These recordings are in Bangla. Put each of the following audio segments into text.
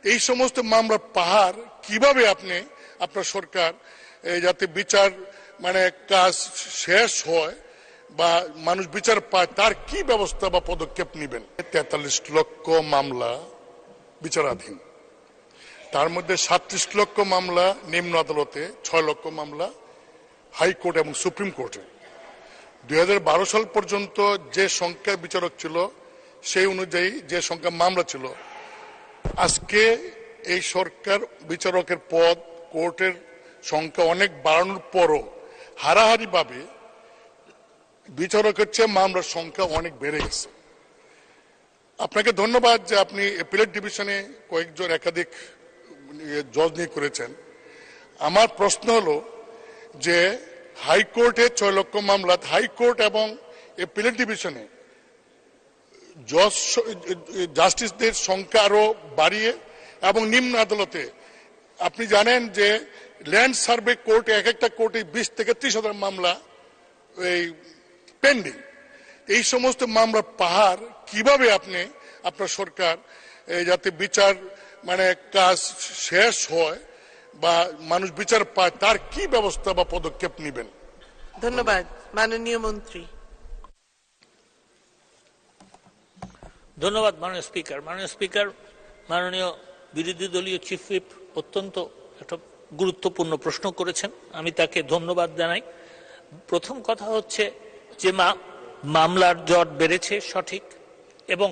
এই সমস্ত মামলার পাহাড় কিভাবে আপনি আপনার সরকার যাতে বিচার কাজ শেষ হয় বা মানুষ বিচার পায় তার কি ব্যবস্থা বা পদক্ষেপ নেবেন? 43 লক্ষ মামলা বিচারাধীন, তার মধ্যে 37 লক্ষ মামলা নিম্ন আদালতে, 6 লক্ষ মামলা হাইকোর্ট এবং সুপ্রিম কোর্টে। 2012 সাল পর্যন্ত যে সংখ্যা বিচারক ছিল সেই অনুযায়ী যে সংখ্যা মামলা ছিল, আজকে এই সরকার বিচারকের পদ, কোর্টের সংখ্যা অনেক বাড়ানোর পরও হারাহারি ভাবে বিচারকের চেয়ে মামলার সংখ্যা অনেক বেড়ে গেছে। আপনাকে ধন্যবাদ যে আপনি অ্যাপিলেট ডিভিশনে কয়েকজন একাধিক জজ নিয়োগ করেছেন। আমার প্রশ্ন হলো যে হাইকোর্টে 6 লক্ষ মামলা, হাইকোর্ট এবং অ্যাপিলেট ডিভিশনে জাস্টিসদের সংখ্যা আরো বাড়িয়ে এবং নিম্ন আদালতে আপনি জানেন যে ল্যান্ড সার্ভে কোর্টে এক একটা কোর্টে 20 থেকে 30,000 মামলা পেন্ডিং। এই সমস্ত মামলার পাহাড় কিভাবে আপনি আপনার সরকার যাতে বিচার কাজ শেষ হয় বা মানুষ বিচার পায় তার কি ব্যবস্থা বা পদক্ষেপ নেবেন? ধন্যবাদ। মাননীয় মন্ত্রী। ধন্যবাদ মাননীয় স্পিকার। মাননীয় বিরোধী দলীয় চিফ হুইপ অত্যন্ত একটা গুরুত্বপূর্ণ প্রশ্ন করেছেন, আমি তাকে ধন্যবাদ জানাই। প্রথম কথা হচ্ছে যে মামলার জট বেড়েছে সঠিক, এবং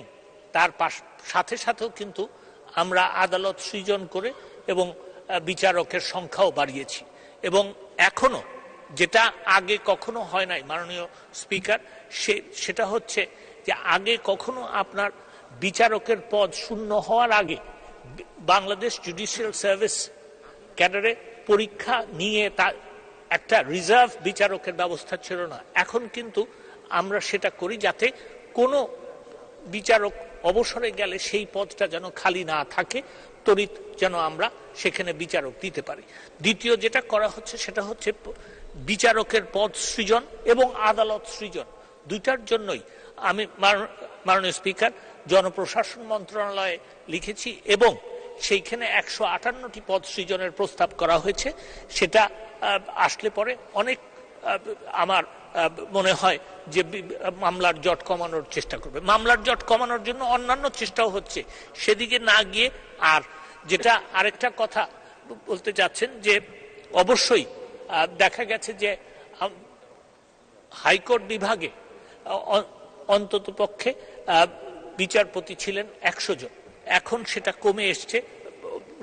তার সাথে সাথেও কিন্তু আমরা আদালত সৃজন করে এবং বিচারকের সংখ্যাও বাড়িয়েছি। এবং এখনো যেটা আগে কখনো হয় নাই মাননীয় স্পিকার, সেটা হচ্ছে যে আগে কখনো আপনার বিচারকের পদ শূন্য হওয়ার আগে বাংলাদেশ জুডিশিয়াল সার্ভিস ক্যাডারে পরীক্ষা নিয়ে তার একটা রিজার্ভ বিচারকের ব্যবস্থা ছিল না। এখন কিন্তু আমরা সেটা করি যাতে কোনো বিচারক অবসরে গেলে সেই পদটা যেন খালি না থাকে, তড়িৎ যেন আমরা সেখানে বিচারক দিতে পারি। দ্বিতীয় যেটা করা হচ্ছে সেটা হচ্ছে বিচারকের পদ সৃজন এবং আদালত সৃজন, দুইটার জন্যই আমি মাননীয় স্পিকার জনপ্রশাসন মন্ত্রণালয়ে লিখেছি এবং সেইখানে 158টি পদ সৃজনের প্রস্তাব করা হয়েছে। সেটা আসলে পরে অনেক আমার মনে হয় যে মামলার জট কমানোর চেষ্টা করবে। মামলার জট কমানোর জন্য অন্যান্য চেষ্টাও হচ্ছে, সেদিকে না গিয়ে। আর যেটা আরেকটা কথা বলতে চাচ্ছেন যে অবশ্যই দেখা গেছে যে হাইকোর্ট বিভাগে অন্ততপক্ষে বিচারপতি ছিলেন 100 জন, এখন সেটা কমে এসছে,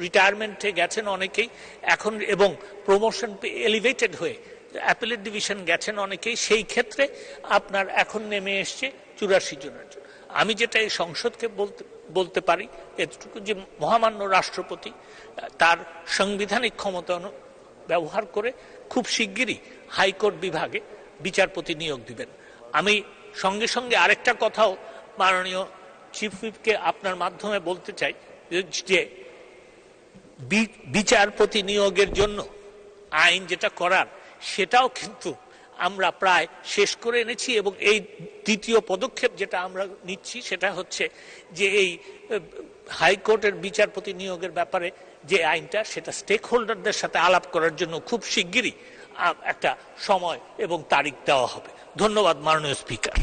রিটায়ারমেন্টে গেছেন অনেকেই এখন, এবং প্রমোশন এলিভেটেড হয়ে অ্যাপিলেট ডিভিশন গেছেন অনেকেই। সেই ক্ষেত্রে আপনার এখন নেমে এসছে 84 জনের জন্য। আমি যেটা এই সংসদকে বলতে পারি এতটুকু যে মহামান্য রাষ্ট্রপতি তার সাংবিধানিক ক্ষমতা ব্যবহার করে খুব শিগগিরই হাইকোর্ট বিভাগে বিচারপতি নিয়োগ দিবেন। আমি সঙ্গে সঙ্গে আরেকটা কথাও মাননীয় চিফ হুইপকে আপনার মাধ্যমে বলতে চাই যে বিচারপতি নিয়োগের জন্য আইন যেটা করার সেটাও কিন্তু আমরা প্রায় শেষ করে এনেছি, এবং এই দ্বিতীয় পদক্ষেপ যেটা আমরা নিচ্ছি সেটা হচ্ছে যে এই হাইকোর্টের বিচারপতি নিয়োগের ব্যাপারে যে আইনটা, সেটা স্টেক হোল্ডারদের সাথে আলাপ করার জন্য খুব শিগগিরই একটা সময় এবং তারিখ দেওয়া হবে। ধন্যবাদ মাননীয় স্পিকার।